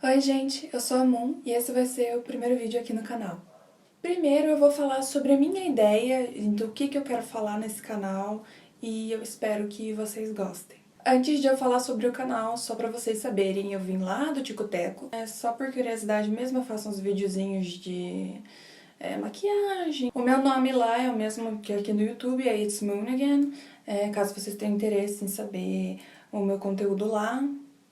Oi gente, eu sou a Moon e esse vai ser o primeiro vídeo aqui no canal. Primeiro eu vou falar sobre a minha ideia do que eu quero falar nesse canal e eu espero que vocês gostem. Antes de eu falar sobre o canal, só pra vocês saberem, eu vim lá do Tico-Teco. Só por curiosidade mesmo eu faço uns videozinhos de maquiagem. O meu nome lá é o mesmo que aqui no YouTube, é It's Moon Again. Caso vocês tenham interesse em saber o meu conteúdo lá,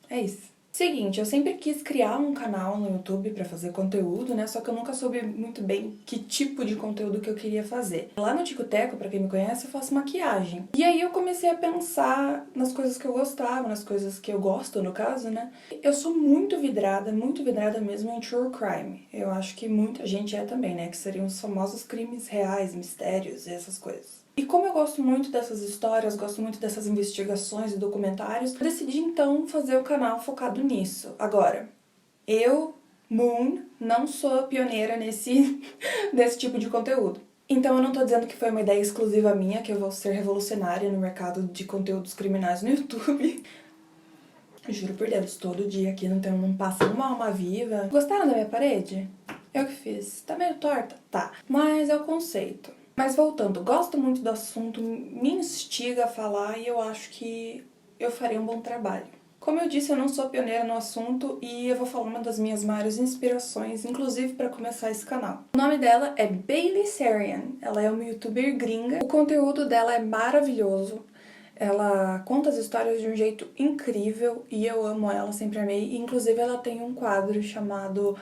é isso. Seguinte, eu sempre quis criar um canal no YouTube pra fazer conteúdo, né? Só que eu nunca soube muito bem que tipo de conteúdo que eu queria fazer. Lá no Tico-Teco, pra quem me conhece, eu faço maquiagem. E aí eu comecei a pensar nas coisas que eu gostava, nas coisas que eu gosto, no caso, né? Eu sou muito vidrada mesmo em true crime. Eu acho que muita gente é também, né? Que seriam os famosos crimes reais, mistérios e essas coisas. E como eu gosto muito dessas histórias, gosto muito dessas investigações e documentários, eu decidi então fazer o canal focado nisso. Agora, eu, Moon, não sou pioneira nesse tipo de conteúdo. Então eu não tô dizendo que foi uma ideia exclusiva minha, que eu vou ser revolucionária no mercado de conteúdos criminais no YouTube. Juro por Deus, todo dia aqui não passa uma alma viva. Gostaram da minha parede? Eu que fiz. Tá meio torta? Tá. Mas é o conceito. Mas voltando, gosto muito do assunto, me instiga a falar e eu acho que eu farei um bom trabalho. Como eu disse, eu não sou pioneira no assunto e eu vou falar uma das minhas maiores inspirações, inclusive para começar esse canal. O nome dela é Bailey Sarian, ela é uma youtuber gringa. O conteúdo dela é maravilhoso. Ela conta as histórias de um jeito incrível e eu amo ela, sempre amei. Inclusive ela tem um quadro chamado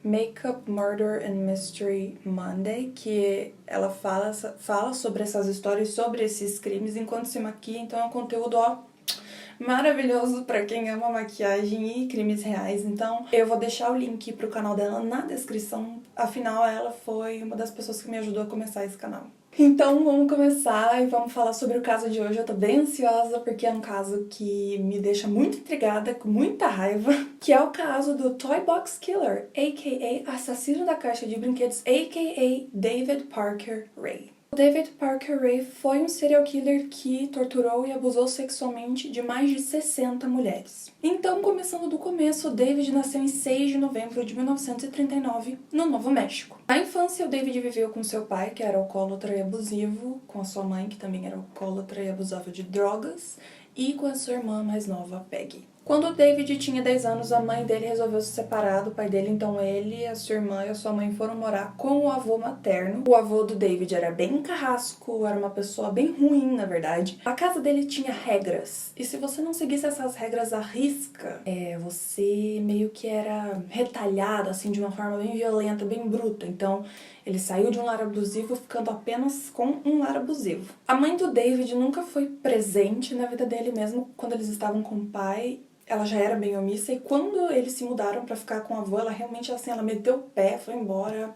Makeup, Murder and Mystery Monday, que ela fala sobre essas histórias, sobre esses crimes enquanto se maquia, então é um conteúdo, ó, maravilhoso pra quem ama maquiagem e crimes reais. Então eu vou deixar o link pro canal dela na descrição, afinal ela foi uma das pessoas que me ajudou a começar esse canal. Então vamos começar e vamos falar sobre o caso de hoje. Eu tô bem ansiosa porque é um caso que me deixa muito intrigada, com muita raiva, que é o caso do Toy Box Killer, a.k.a. assassino da caixa de brinquedos, a.k.a. David Parker Ray. O David Parker Ray foi um serial killer que torturou e abusou sexualmente de mais de 60 mulheres. Então, começando do começo, o David nasceu em 6 de novembro de 1939, no Novo México. Na infância, o David viveu com seu pai, que era alcoólatra e abusivo, com a sua mãe, que também era alcoólatra e abusava de drogas, e com a sua irmã mais nova, Peggy. Quando o David tinha 10 anos, a mãe dele resolveu se separar do pai dele, então ele, a sua irmã e a sua mãe foram morar com o avô materno. O avô do David era bem carrasco, era uma pessoa bem ruim, na verdade. A casa dele tinha regras, e se você não seguisse essas regras à risca, você meio que era retalhado, assim, de uma forma bem violenta, bem bruta. Então, ele saiu de um lar abusivo ficando apenas com um lar abusivo. A mãe do David nunca foi presente na vida dele, mesmo quando eles estavam com o pai. Ela já era bem omissa e quando eles se mudaram pra ficar com a avó, ela realmente, assim, ela meteu o pé, foi embora,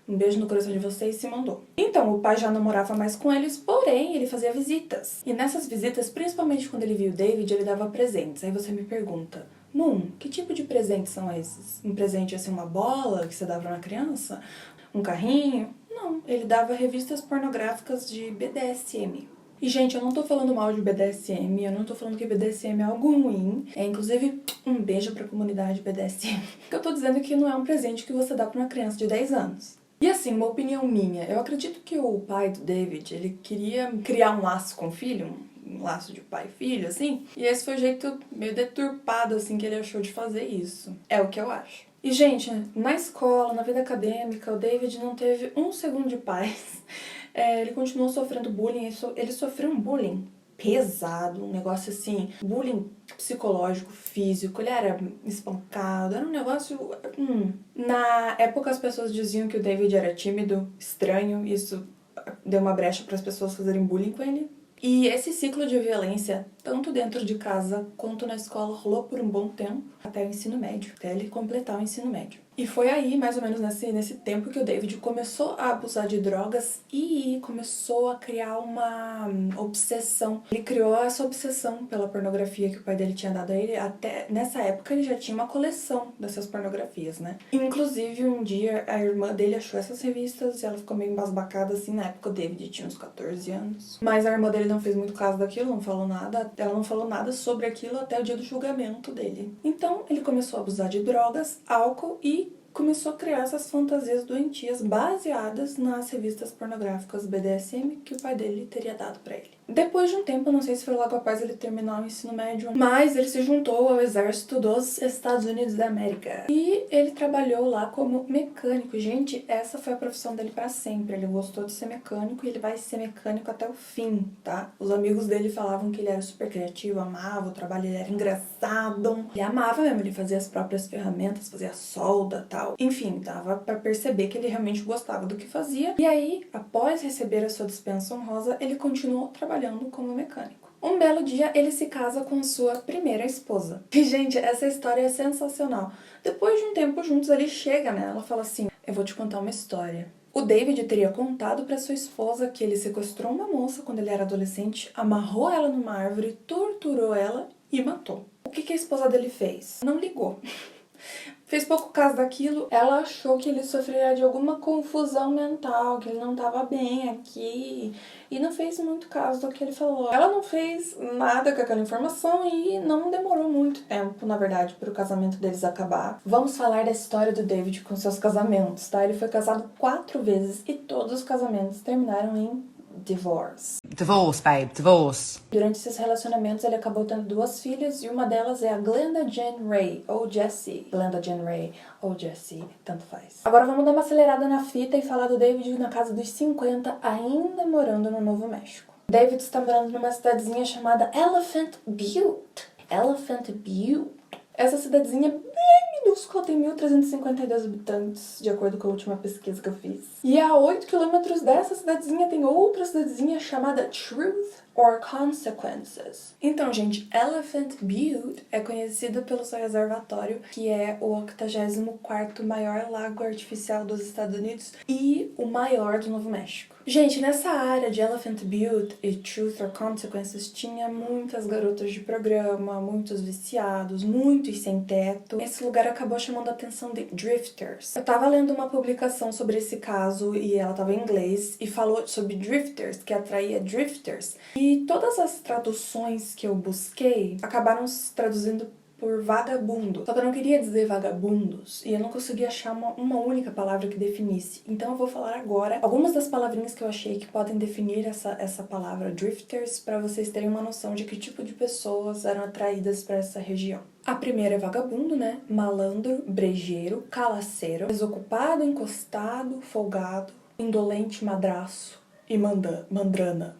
um beijo no coração de vocês e se mandou. Então, o pai já não morava mais com eles, porém, ele fazia visitas. E nessas visitas, principalmente quando ele via o David, ele dava presentes. Aí você me pergunta, Moon, que tipo de presentes são esses? Um presente, assim, uma bola que você dava pra uma criança? Um carrinho? Não, ele dava revistas pornográficas de BDSM. E, gente, eu não tô falando mal de BDSM, eu não tô falando que BDSM é algo ruim. Inclusive, um beijo pra comunidade BDSM. O que eu tô dizendo é que não é um presente que você dá pra uma criança de 10 anos. E assim, uma opinião minha, eu acredito que o pai do David, ele queria criar um laço com o filho, um laço de pai e filho, assim, e esse foi o jeito meio deturpado, assim, que ele achou de fazer isso. É o que eu acho. E, gente, na escola, na vida acadêmica, o David não teve um segundo de paz. Ele continuou sofrendo bullying, ele sofreu um bullying pesado, um negócio assim, bullying psicológico, físico, ele era espancado, era um negócio... Na época as pessoas diziam que o David era tímido, estranho, isso deu uma brecha para as pessoas fazerem bullying com ele. E esse ciclo de violência, tanto dentro de casa quanto na escola, rolou por um bom tempo, até o ensino médio, até ele completar o ensino médio. E foi aí, mais ou menos nesse tempo, que o David começou a abusar de drogas e começou a criar uma obsessão. Ele criou essa obsessão pela pornografia que o pai dele tinha dado a ele. Até nessa época ele já tinha uma coleção dessas pornografias, né? Inclusive, um dia a irmã dele achou essas revistas e ela ficou meio embasbacada assim. Na época o David tinha uns 14 anos. Mas a irmã dele não fez muito caso daquilo, não falou nada. Ela não falou nada sobre aquilo até o dia do julgamento dele. Então ele começou a abusar de drogas, álcool e começou a criar essas fantasias doentias baseadas nas revistas pornográficas BDSM que o pai dele teria dado pra ele. Depois de um tempo, não sei se foi logo após ele terminar o ensino médio, mas ele se juntou ao exército dos Estados Unidos da América. E ele trabalhou lá como mecânico. Gente, essa foi a profissão dele pra sempre. Ele gostou de ser mecânico e ele vai ser mecânico até o fim, tá? Os amigos dele falavam que ele era super criativo, amava o trabalho, ele era engraçado. Ele amava mesmo, ele fazia as próprias ferramentas, fazia solda e tal. Enfim, dava pra perceber que ele realmente gostava do que fazia. E aí, após receber a sua dispensa honrosa, ele continuou trabalhando como mecânico. Um belo dia, ele se casa com sua primeira esposa. E, gente, essa história é sensacional. Depois de um tempo juntos, ele chega nela e fala assim: eu vou te contar uma história. O David teria contado para sua esposa que ele sequestrou uma moça quando ele era adolescente, amarrou ela numa árvore, torturou ela e matou. O que a esposa dele fez? Não ligou. Fez pouco caso daquilo, ela achou que ele sofreria de alguma confusão mental, que ele não estava bem aqui, e não fez muito caso do que ele falou. Ela não fez nada com aquela informação e não demorou muito tempo, na verdade, para o casamento deles acabar. Vamos falar da história do David com seus casamentos, tá? Ele foi casado 4 vezes e todos os casamentos terminaram em divorce. Divorce, babe, divorce. Durante esses relacionamentos, ele acabou tendo 2 filhas e uma delas é a Glenda Jean Ray, ou Jessie. Glenda Jean Ray, ou Jessie, tanto faz. Agora vamos dar uma acelerada na fita e falar do David na casa dos 50, ainda morando no Novo México. David está morando numa cidadezinha chamada Elephant Butte. Elephant Butte. Essa cidadezinha é bem minúscula, tem 1.352 habitantes, de acordo com a última pesquisa que eu fiz. E a 8 quilômetros dessa cidadezinha tem outra cidadezinha chamada Truth or Consequences. Então, gente, Elephant Butte é conhecido pelo seu reservatório, que é o 84º maior lago artificial dos Estados Unidos e o maior do Novo México. Gente, nessa área de Elephant Butte e Truth or Consequences tinha muitas garotas de programa, muitos viciados, muitos sem teto. Esse lugar acabou chamando a atenção de drifters. Eu tava lendo uma publicação sobre esse caso e ela tava em inglês e falou sobre drifters, que atraía drifters. E todas as traduções que eu busquei acabaram se traduzindo por vagabundo. Só que eu não queria dizer vagabundos e eu não conseguia achar uma única palavra que definisse. Então eu vou falar agora algumas das palavrinhas que eu achei que podem definir essa palavra drifters para vocês terem uma noção de que tipo de pessoas eram atraídas para essa região. A primeira é vagabundo, né? Malandro, brejeiro, calaceiro, desocupado, encostado, folgado, indolente, madraço e mandrana.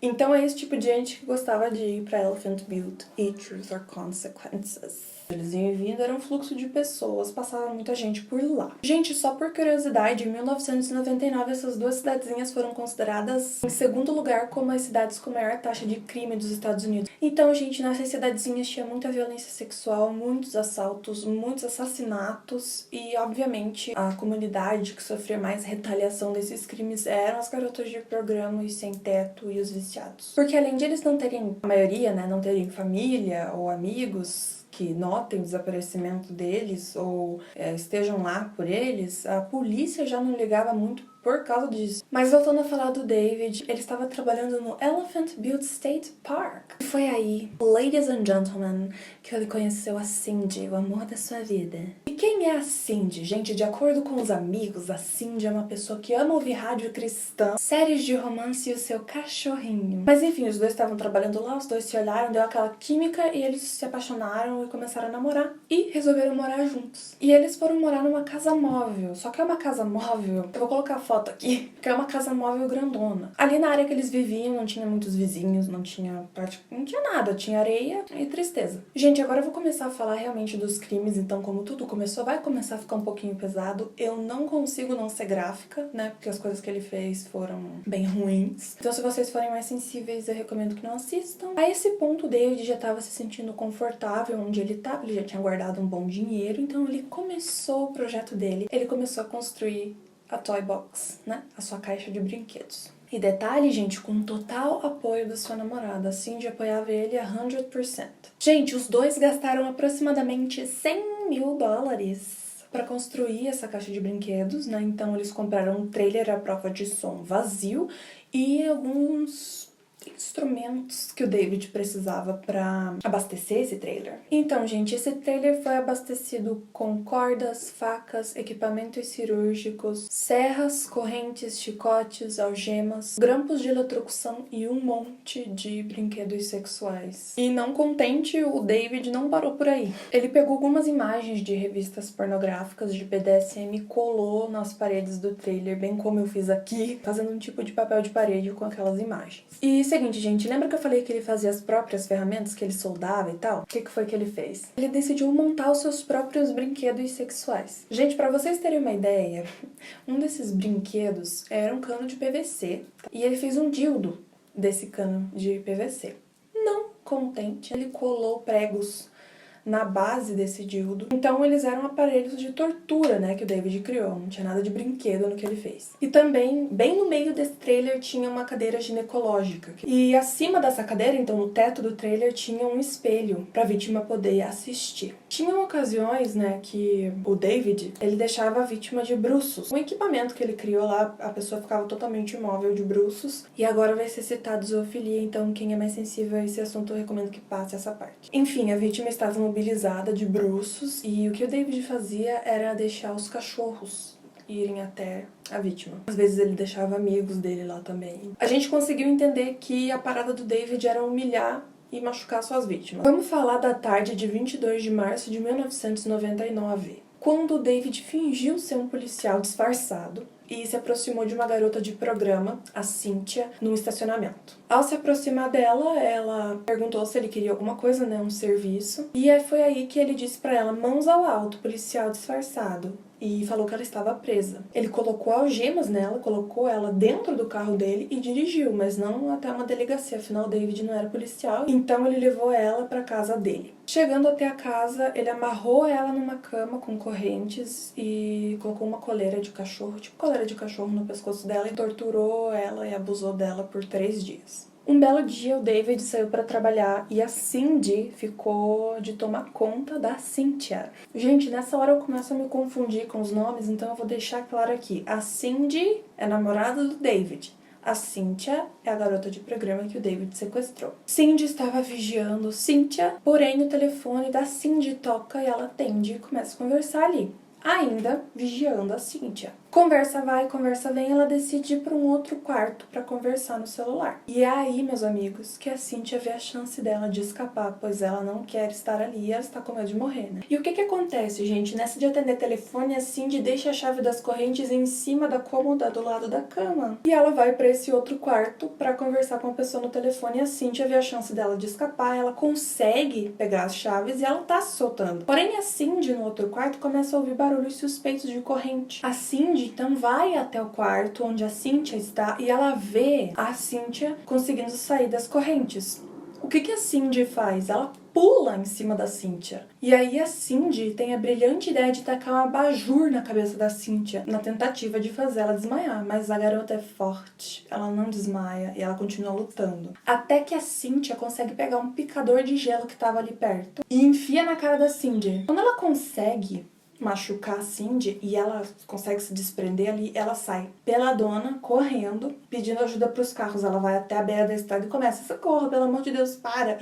Então é esse tipo de gente que gostava de ir pra Elephant Butte e Truth or Consequences. Eles iam e vindo, era um fluxo de pessoas, passava muita gente por lá. Gente, só por curiosidade, em 1999 essas 2 cidadezinhas foram consideradas em segundo lugar como as cidades com maior taxa de crime dos Estados Unidos. Então, gente, nessas cidadezinhas tinha muita violência sexual, muitos assaltos, muitos assassinatos e, obviamente, a comunidade que sofria mais retaliação desses crimes eram as garotas de programa, os sem teto e os viciados. Porque além de eles não terem, a maioria, né, não terem família ou amigos que notem o desaparecimento deles ou estejam lá por eles, a polícia já não ligava muito por causa disso. Mas voltando a falar do David, ele estava trabalhando no Elephant Butte State Park. E foi aí, ladies and gentlemen, que ele conheceu a Cindy, o amor da sua vida. E quem é a Cindy? Gente, de acordo com os amigos, a Cindy é uma pessoa que ama ouvir rádio cristã, séries de romance e o seu cachorrinho. Mas enfim, os dois estavam trabalhando lá, os dois se olharam, deu aquela química e eles se apaixonaram e começaram a namorar. E resolveram morar juntos. E eles foram morar numa casa móvel. Só que é uma casa móvel. Eu vou colocar a foto foto aqui, porque é uma casa móvel grandona. Ali na área que eles viviam não tinha muitos vizinhos, não tinha nada, tinha areia e tristeza. Gente, agora eu vou começar a falar realmente dos crimes, então como tudo começou, vai começar a ficar um pouquinho pesado. Eu não consigo não ser gráfica, né, porque as coisas que ele fez foram bem ruins. Então se vocês forem mais sensíveis, eu recomendo que não assistam. A esse ponto, o David já estava se sentindo confortável onde ele estava, ele já tinha guardado um bom dinheiro, então ele começou o projeto dele. Ele começou a construir a Toy Box, né, a sua caixa de brinquedos. E detalhe, gente, com total apoio da sua namorada, a Cindy apoiava ele a 100%. Gente, os dois gastaram aproximadamente $100 mil para construir essa caixa de brinquedos, né? Então eles compraram um trailer à prova de som vazio e alguns instrumentos que o David precisava para abastecer esse trailer. Então, gente, esse trailer foi abastecido com cordas, facas, equipamentos cirúrgicos, serras, correntes, chicotes, algemas, grampos de eletrocução e um monte de brinquedos sexuais. E não contente, o David não parou por aí. Ele pegou algumas imagens de revistas pornográficas de BDSM e colou nas paredes do trailer, bem como eu fiz aqui, fazendo um tipo de papel de parede com aquelas imagens. E seguinte, gente, lembra que eu falei que ele fazia as próprias ferramentas, que ele soldava e tal? O que foi que ele fez? Ele decidiu montar os seus próprios brinquedos sexuais. Gente, pra vocês terem uma ideia, um desses brinquedos era um cano de PVC e ele fez um dildo desse cano de PVC. Não contente, ele colou pregos na base desse dildo. Então eles eram aparelhos de tortura, né, que o David criou. Não tinha nada de brinquedo no que ele fez. E também, bem no meio desse trailer, tinha uma cadeira ginecológica. E acima dessa cadeira, então no teto do trailer, tinha um espelho pra vítima poder assistir. Tinham ocasiões, né, que o David, ele deixava a vítima de bruços. Um equipamento que ele criou lá, a pessoa ficava totalmente imóvel de bruços. E agora vai ser citado zoofilia, então quem é mais sensível a esse assunto, eu recomendo que passe essa parte. Enfim, a vítima estava mobilizada de bruços e o que o David fazia era deixar os cachorros irem até a vítima. Às vezes ele deixava amigos dele lá também. A gente conseguiu entender que a parada do David era humilhar e machucar suas vítimas. Vamos falar da tarde de 22 de março de 1999, quando o David fingiu ser um policial disfarçado e se aproximou de uma garota de programa, a Cynthia, num estacionamento. Ao se aproximar dela, ela perguntou se ele queria alguma coisa, né, um serviço. E foi aí que ele disse pra ela, mãos ao alto, policial disfarçado. E falou que ela estava presa. Ele colocou algemas nela, colocou ela dentro do carro dele e dirigiu, mas não até uma delegacia, afinal o David não era policial. Então ele levou ela para casa dele. Chegando até a casa, ele amarrou ela numa cama com correntes e colocou uma coleira de cachorro, tipo coleira de cachorro no pescoço dela e torturou ela e abusou dela por 3 dias. Um belo dia, o David saiu para trabalhar e a Cindy ficou de tomar conta da Cynthia. Gente, nessa hora eu começo a me confundir com os nomes, então eu vou deixar claro aqui. A Cindy é namorada do David. A Cynthia é a garota de programa que o David sequestrou. Cindy estava vigiando Cynthia, porém o telefone da Cindy toca e ela atende e começa a conversar ali. Ainda vigiando a Cynthia. Conversa vai, conversa vem, ela decide ir para um outro quarto para conversar no celular. E é aí, meus amigos, que a Cynthia vê a chance dela de escapar, pois ela não quer estar ali e ela está com medo de morrer, né? E o que acontece, gente? Nessa de atender telefone, a Cindy deixa a chave das correntes em cima da cômoda do lado da cama. E ela vai para esse outro quarto para conversar com a pessoa no telefone e a Cynthia vê a chance dela de escapar, ela consegue pegar as chaves e ela tá se soltando. Porém, a Cindy, no outro quarto, começa a ouvir barulhos suspeitos de corrente. A Cindy então vai até o quarto onde a Cynthia está e ela vê a Cynthia conseguindo sair das correntes. O que a Cindy faz? Ela pula em cima da Cynthia. E aí a Cindy tem a brilhante ideia de tacar um abajur na cabeça da Cynthia, na tentativa de fazer ela desmaiar. Mas a garota é forte, ela não desmaia e ela continua lutando. Até que a Cynthia consegue pegar um picador de gelo que estava ali perto e enfia na cara da Cindy. Quando ela consegue machucar a Cindy e ela consegue se desprender ali, ela sai peladona, correndo, pedindo ajuda pros carros. Ela vai até a beira da estrada e começa, socorro, pelo amor de Deus, para!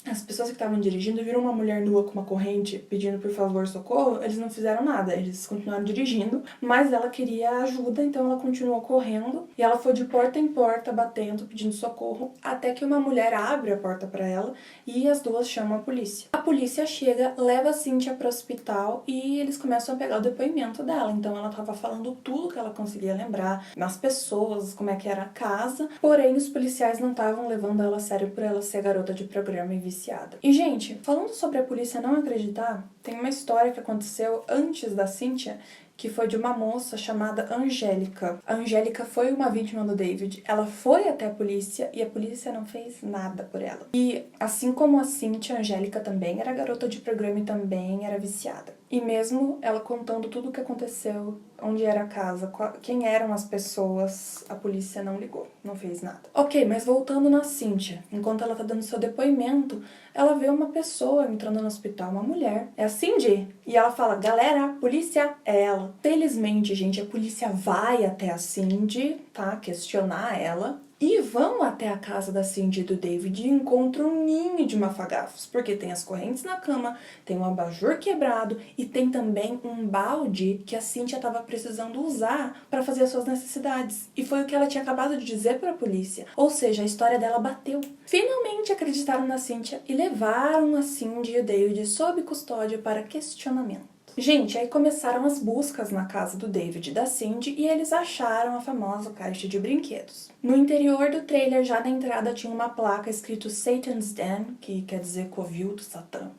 as pessoas que estavam dirigindo viram uma mulher nua com uma corrente pedindo por favor socorro, eles não fizeram nada, eles continuaram dirigindo, mas ela queria ajuda, então ela continuou correndo e ela foi de porta em porta batendo, pedindo socorro, até que uma mulher abre a porta para ela e as duas chamam a polícia. A polícia chega, leva a Cynthia para o hospital e eles começam a pegar o depoimento dela, então ela estava falando tudo que ela conseguia lembrar, nas pessoas, como é que era a casa, porém os policiais não estavam levando ela a sério por ela ser garota de programa e viciada. E, gente, falando sobre a polícia não acreditar, tem uma história que aconteceu antes da Cynthia, que foi de uma moça chamada Angélica. A Angélica foi uma vítima do David. Ela foi até a polícia e a polícia não fez nada por ela. E, assim como a Cynthia, a Angélica também era garota de programa e também era viciada. E mesmo ela contando tudo o que aconteceu, onde era a casa, quem eram as pessoas, a polícia não ligou, não fez nada. Ok, mas voltando na Cynthia, enquanto ela tá dando seu depoimento, ela vê uma pessoa entrando no hospital, uma mulher, é a Cindy, e ela fala, galera, polícia, é ela. Felizmente, gente, a polícia vai até a Cindy, tá, questionar ela, e vão até a casa da Cindy e do David e encontram um ninho de mafagafos, porque tem as correntes na cama, tem um abajur quebrado e tem também um balde que a Cynthia estava precisando usar para fazer as suas necessidades. E foi o que ela tinha acabado de dizer para a polícia. Ou seja, a história dela bateu. Finalmente acreditaram na Cynthia e levaram a Cindy e o David sob custódia para questionamento. Gente, aí começaram as buscas na casa do David e da Cindy e eles acharam a famosa caixa de brinquedos. No interior do trailer, já na entrada, tinha uma placa escrito Satan's Den, que quer dizer covil do Satã.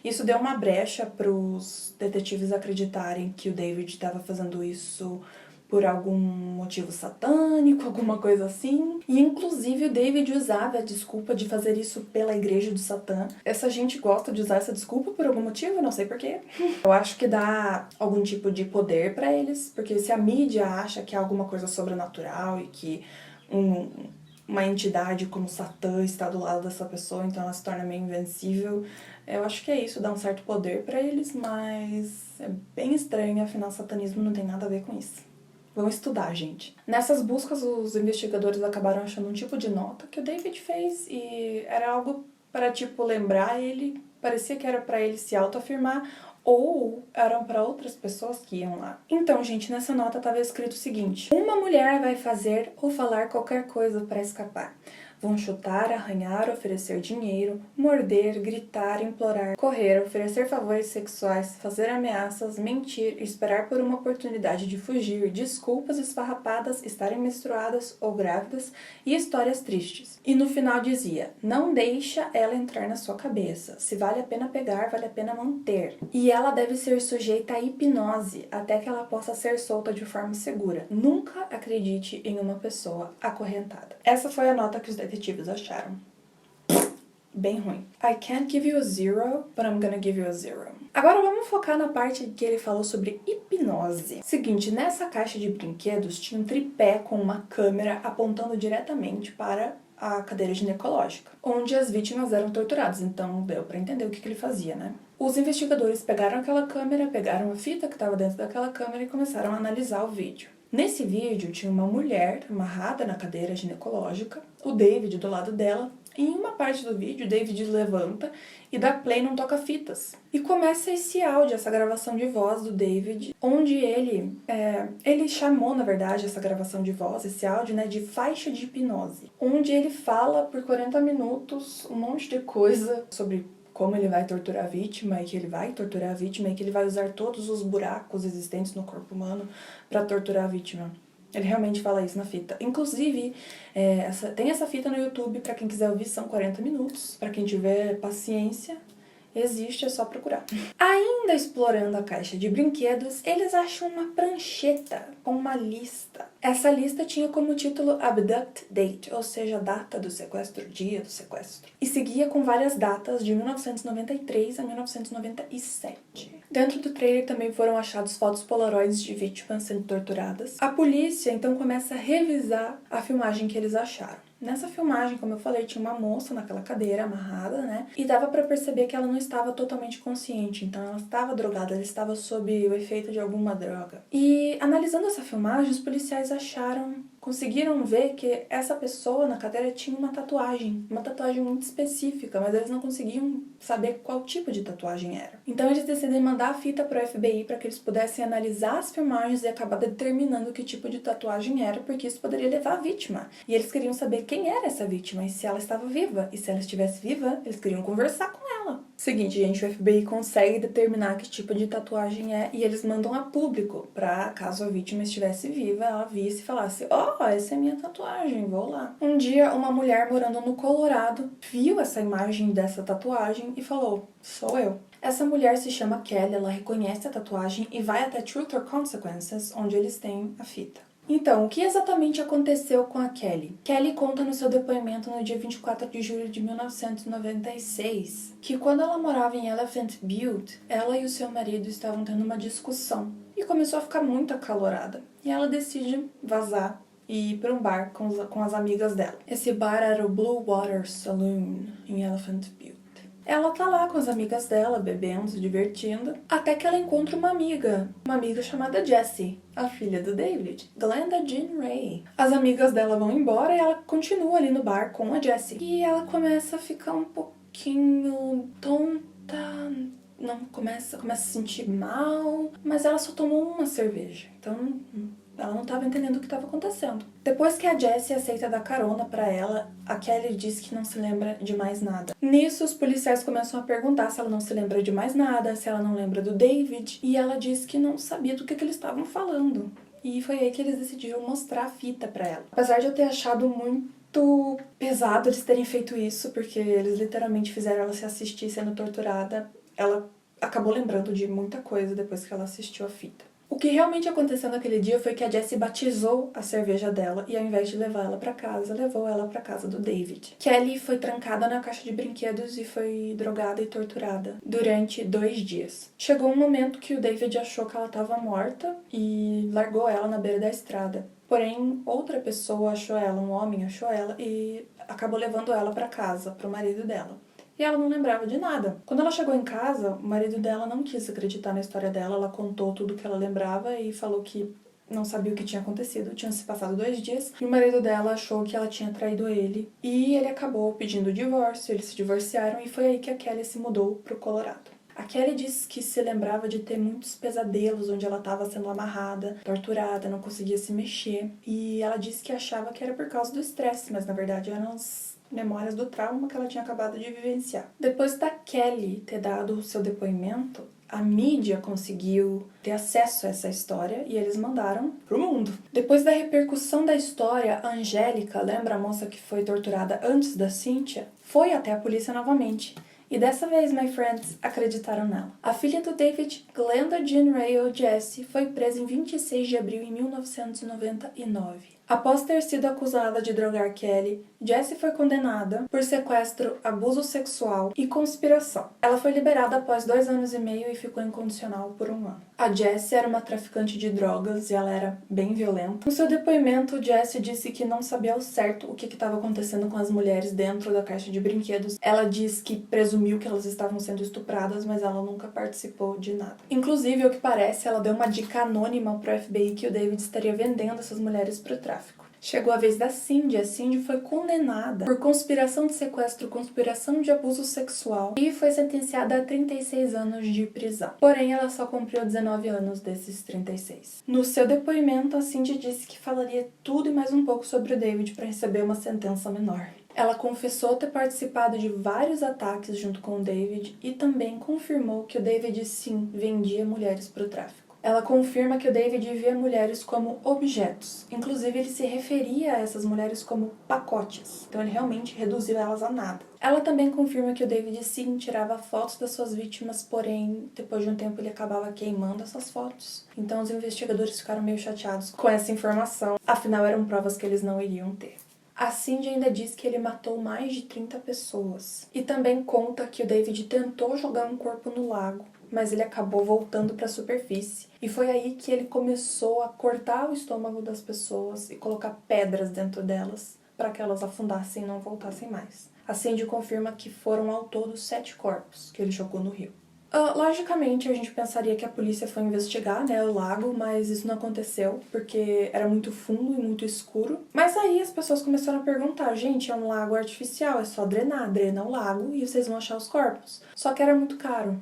Isso deu uma brecha para os detetives acreditarem que o David estava fazendo isso por algum motivo satânico, alguma coisa assim. E inclusive o David usava a desculpa de fazer isso pela igreja do Satã. Essa gente gosta de usar essa desculpa por algum motivo, não sei porquê. Eu acho que dá algum tipo de poder pra eles, porque se a mídia acha que é alguma coisa sobrenatural e que uma entidade como Satã está do lado dessa pessoa, então ela se torna meio invencível. Eu acho que é isso, dá um certo poder pra eles, mas é bem estranho, afinal o satanismo não tem nada a ver com isso. Vão estudar, gente. Nessas buscas, os investigadores acabaram achando um tipo de nota que o David fez e era algo para, tipo, lembrar ele, parecia que era para ele se autoafirmar ou eram para outras pessoas que iam lá. Então, gente, nessa nota estava escrito o seguinte: uma mulher vai fazer ou falar qualquer coisa para escapar. Vão chutar, arranhar, oferecer dinheiro, morder, gritar, implorar, correr, oferecer favores sexuais, fazer ameaças, mentir, esperar por uma oportunidade de fugir, desculpas esfarrapadas, estarem menstruadas ou grávidas e histórias tristes. E no final dizia, não deixa ela entrar na sua cabeça. Se vale a pena pegar, vale a pena manter. E ela deve ser sujeita à hipnose até que ela possa ser solta de forma segura. Nunca acredite em uma pessoa acorrentada. Essa foi a nota que os detetives acharam. Bem ruim. I can't give you a zero, but I'm gonna give you a zero. Agora vamos focar na parte que ele falou sobre hipnose. Seguinte, nessa caixa de brinquedos tinha um tripé com uma câmera apontando diretamente para a cadeira ginecológica, onde as vítimas eram torturadas, então deu pra entender o que ele fazia, né? Os investigadores pegaram aquela câmera, pegaram a fita que estava dentro daquela câmera e começaram a analisar o vídeo. Nesse vídeo tinha uma mulher amarrada na cadeira ginecológica, o David do lado dela. Em uma parte do vídeo, o David levanta e dá play num toca-fitas. E começa esse áudio, essa gravação de voz do David, onde ele chamou, na verdade, essa gravação de voz, esse áudio, né, de faixa de hipnose. Onde ele fala por 40 minutos um monte de coisa sobre como ele vai torturar a vítima e que ele vai torturar a vítima e que ele vai usar todos os buracos existentes no corpo humano para torturar a vítima. Ele realmente fala isso na fita. Inclusive, tem essa fita no YouTube, pra quem quiser ouvir, são 40 minutos. Pra quem tiver paciência, existe, é só procurar. Ainda explorando a caixa de brinquedos, eles acham uma prancheta com uma lista. Essa lista tinha como título Abduct Date, ou seja, data do sequestro, dia do sequestro. E seguia com várias datas de 1993 a 1997. Dentro do trailer também foram achados fotos polaroids de vítimas sendo torturadas. A polícia então começa a revisar a filmagem que eles acharam. Nessa filmagem, como eu falei, tinha uma moça naquela cadeira amarrada, né? E dava pra perceber que ela não estava totalmente consciente, então ela estava drogada, ela estava sob o efeito de alguma droga. E analisando essa filmagem, os policiais acharam conseguiram ver que essa pessoa na cadeira tinha uma tatuagem muito específica, mas eles não conseguiam saber qual tipo de tatuagem era. Então eles decidem mandar a fita para o FBI para que eles pudessem analisar as filmagens e acabar determinando que tipo de tatuagem era, porque isso poderia levar a vítima. E eles queriam saber quem era essa vítima e se ela estava viva. E se ela estivesse viva, eles queriam conversar com ela. Seguinte, gente, o FBI consegue determinar que tipo de tatuagem é e eles mandam a público para, caso a vítima estivesse viva, ela visse e falasse: "Oh, essa é minha tatuagem, vou lá." Um dia, uma mulher morando no Colorado viu essa imagem dessa tatuagem e falou: "Sou eu." Essa mulher se chama Kelly, ela reconhece a tatuagem e vai até Truth or Consequences, onde eles têm a fita. Então, o que exatamente aconteceu com a Kelly? Kelly conta no seu depoimento no dia 24 de julho de 1996 que quando ela morava em Elephant Butte, ela e o seu marido estavam tendo uma discussão e começou a ficar muito acalorada. E ela decide vazar e ir para um bar com as amigas dela. Esse bar era o Blue Water Saloon, em Elephant Butte. Ela tá lá com as amigas dela, bebendo, se divertindo, até que ela encontra uma amiga chamada Jessie, a filha do David, Glenda Jean Ray. As amigas dela vão embora e ela continua ali no bar com a Jessie. E ela começa a ficar um pouquinho tonta, começa a se sentir mal, mas ela só tomou uma cerveja, então ela não estava entendendo o que estava acontecendo. Depois que a Jessie aceita dar carona pra ela, a Kelly diz que não se lembra de mais nada. Nisso, os policiais começam a perguntar se ela não se lembra de mais nada, se ela não lembra do David, e ela diz que não sabia do que eles estavam falando. E foi aí que eles decidiram mostrar a fita pra ela. Apesar de eu ter achado muito pesado eles terem feito isso, porque eles literalmente fizeram ela se assistir sendo torturada, ela acabou lembrando de muita coisa depois que ela assistiu a fita. O que realmente aconteceu naquele dia foi que a Jessie batizou a cerveja dela e ao invés de levar ela pra casa, levou ela pra casa do David. Kelly foi trancada na caixa de brinquedos e foi drogada e torturada durante 2 dias. Chegou um momento que o David achou que ela estava morta e largou ela na beira da estrada. Porém, outra pessoa achou ela, um homem achou ela e acabou levando ela pra casa, pro marido dela. E ela não lembrava de nada. Quando ela chegou em casa, o marido dela não quis acreditar na história dela, ela contou tudo o que ela lembrava e falou que não sabia o que tinha acontecido, tinham se passado 2 dias, e o marido dela achou que ela tinha traído ele, e ele acabou pedindo o divórcio, eles se divorciaram, e foi aí que a Kelly se mudou pro Colorado. A Kelly disse que se lembrava de ter muitos pesadelos onde ela estava sendo amarrada, torturada, não conseguia se mexer, e ela disse que achava que era por causa do estresse, mas na verdade eram as memórias do trauma que ela tinha acabado de vivenciar. Depois da Kelly ter dado o seu depoimento, a mídia conseguiu ter acesso a essa história e eles mandaram pro mundo. Depois da repercussão da história, a Angélica, lembra a moça que foi torturada antes da Cynthia, foi até a polícia novamente. E dessa vez, my friends, acreditaram nela. A filha do David, Glenda Jean Ray, ou Jessie, foi presa em 26 de abril de 1999. Após ter sido acusada de drogar Kelly, Jessie foi condenada por sequestro, abuso sexual e conspiração. Ela foi liberada após 2 anos e meio e ficou incondicional por 1 ano. A Jessie era uma traficante de drogas e ela era bem violenta. No seu depoimento, Jessie disse que não sabia ao certo o que estava acontecendo com as mulheres dentro da caixa de brinquedos. Ela diz que presumiu que elas estavam sendo estupradas, mas ela nunca participou de nada. Inclusive, ao que parece, ela deu uma dica anônima pro FBI que o David estaria vendendo essas mulheres pro tráfico. Chegou a vez da Cindy. A Cindy foi condenada por conspiração de sequestro, conspiração de abuso sexual e foi sentenciada a 36 anos de prisão. Porém, ela só cumpriu 19 anos desses 36. No seu depoimento, a Cindy disse que falaria tudo e mais um pouco sobre o David para receber uma sentença menor. Ela confessou ter participado de vários ataques junto com o David e também confirmou que o David, sim, vendia mulheres para o tráfico. Ela confirma que o David via mulheres como objetos. Inclusive, ele se referia a essas mulheres como pacotes. Então, ele realmente reduziu elas a nada. Ela também confirma que o David, sim, tirava fotos das suas vítimas, porém, depois de um tempo, ele acabava queimando essas fotos. Então, os investigadores ficaram meio chateados com essa informação. Afinal, eram provas que eles não iriam ter. A Cindy ainda diz que ele matou mais de 30 pessoas. E também conta que o David tentou jogar um corpo no lago, mas ele acabou voltando para a superfície. E foi aí que ele começou a cortar o estômago das pessoas e colocar pedras dentro delas para que elas afundassem e não voltassem mais. A Cindy confirma que foram ao todo 7 corpos que ele jogou no rio. Logicamente, a gente pensaria que a polícia foi investigar, né, o lago, mas isso não aconteceu, porque era muito fundo e muito escuro. Mas aí as pessoas começaram a perguntar, gente, é um lago artificial, é só drenar, drena o lago e vocês vão achar os corpos. Só que era muito caro.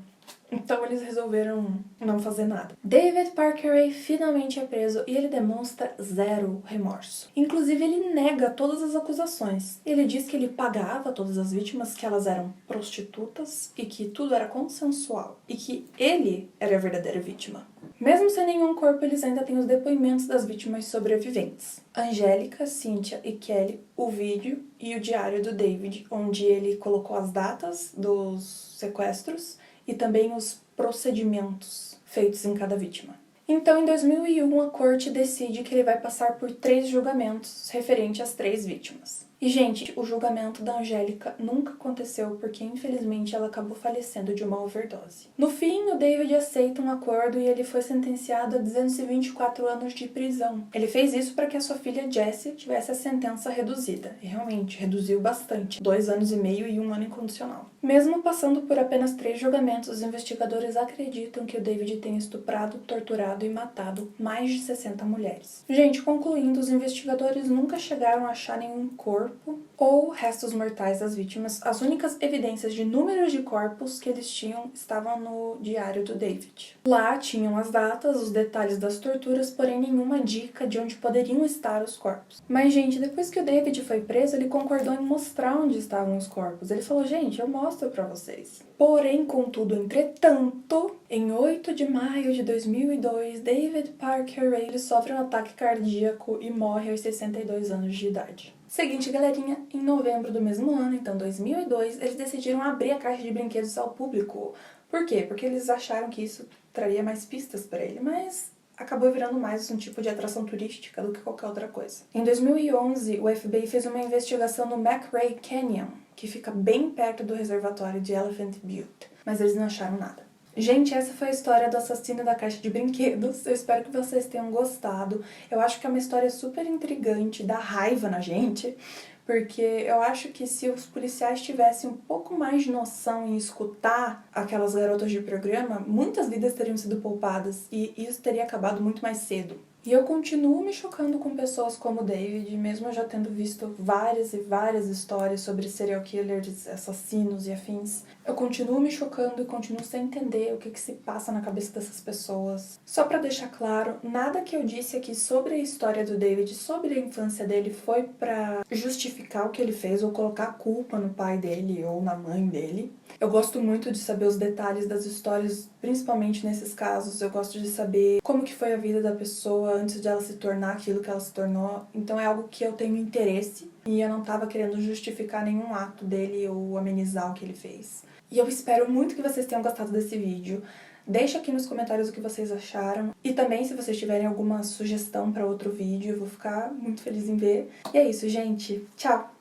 Então eles resolveram não fazer nada. David Parker finalmente é preso e ele demonstra zero remorso. Inclusive, ele nega todas as acusações. Ele diz que ele pagava todas as vítimas, que elas eram prostitutas e que tudo era consensual. E que ele era a verdadeira vítima. Mesmo sem nenhum corpo, eles ainda têm os depoimentos das vítimas sobreviventes. Angélica, Cynthia e Kelly, o vídeo e o diário do David, onde ele colocou as datas dos sequestros e também os procedimentos feitos em cada vítima. Então, em 2001, a corte decide que ele vai passar por 3 julgamentos referentes às 3 vítimas. E, gente, o julgamento da Angélica nunca aconteceu porque, infelizmente, ela acabou falecendo de uma overdose. No fim, o David aceita um acordo e ele foi sentenciado a 224 anos de prisão. Ele fez isso para que a sua filha Jessie tivesse a sentença reduzida. E, realmente, reduziu bastante. 2 anos e meio e 1 ano incondicional. Mesmo passando por apenas 3 julgamentos, os investigadores acreditam que o David tenha estuprado, torturado e matado mais de 60 mulheres. Gente, concluindo, os investigadores nunca chegaram a achar nenhum corpo ou restos mortais das vítimas. As únicas evidências de números de corpos que eles tinham estavam no diário do David. Lá tinham as datas, os detalhes das torturas, porém nenhuma dica de onde poderiam estar os corpos. Mas, gente, depois que o David foi preso, ele concordou em mostrar onde estavam os corpos. Ele falou, gente, eu mostro pra vocês. Porém, contudo, entretanto, em 8 de maio de 2002, David Parker ele sofre um ataque cardíaco e morre aos 62 anos de idade. Seguinte, galerinha, em novembro do mesmo ano, então 2002, eles decidiram abrir a caixa de brinquedos ao público. Por quê? Porque eles acharam que isso traria mais pistas para ele, mas acabou virando mais um tipo de atração turística do que qualquer outra coisa. Em 2011, o FBI fez uma investigação no McRae Canyon, que fica bem perto do reservatório de Elephant Butte, mas eles não acharam nada. Gente, essa foi a história do assassino da caixa de brinquedos. Eu espero que vocês tenham gostado. Eu acho que é uma história super intrigante, dá raiva na gente, porque eu acho que se os policiais tivessem um pouco mais de noção em escutar aquelas garotas de programa, muitas vidas teriam sido poupadas e isso teria acabado muito mais cedo. E eu continuo me chocando com pessoas como o David, mesmo eu já tendo visto várias e várias histórias sobre serial killers, assassinos e afins. Eu continuo me chocando e continuo sem entender o que se passa na cabeça dessas pessoas. Só pra deixar claro, nada que eu disse aqui sobre a história do David, sobre a infância dele, foi pra justificar o que ele fez ou colocar a culpa no pai dele ou na mãe dele. Eu gosto muito de saber os detalhes das histórias, principalmente nesses casos. Eu gosto de saber como que foi a vida da pessoa antes de ela se tornar aquilo que ela se tornou. Então é algo que eu tenho interesse e eu não tava querendo justificar nenhum ato dele ou amenizar o que ele fez. E eu espero muito que vocês tenham gostado desse vídeo. Deixa aqui nos comentários o que vocês acharam. E também, se vocês tiverem alguma sugestão para outro vídeo, eu vou ficar muito feliz em ver. E é isso, gente. Tchau!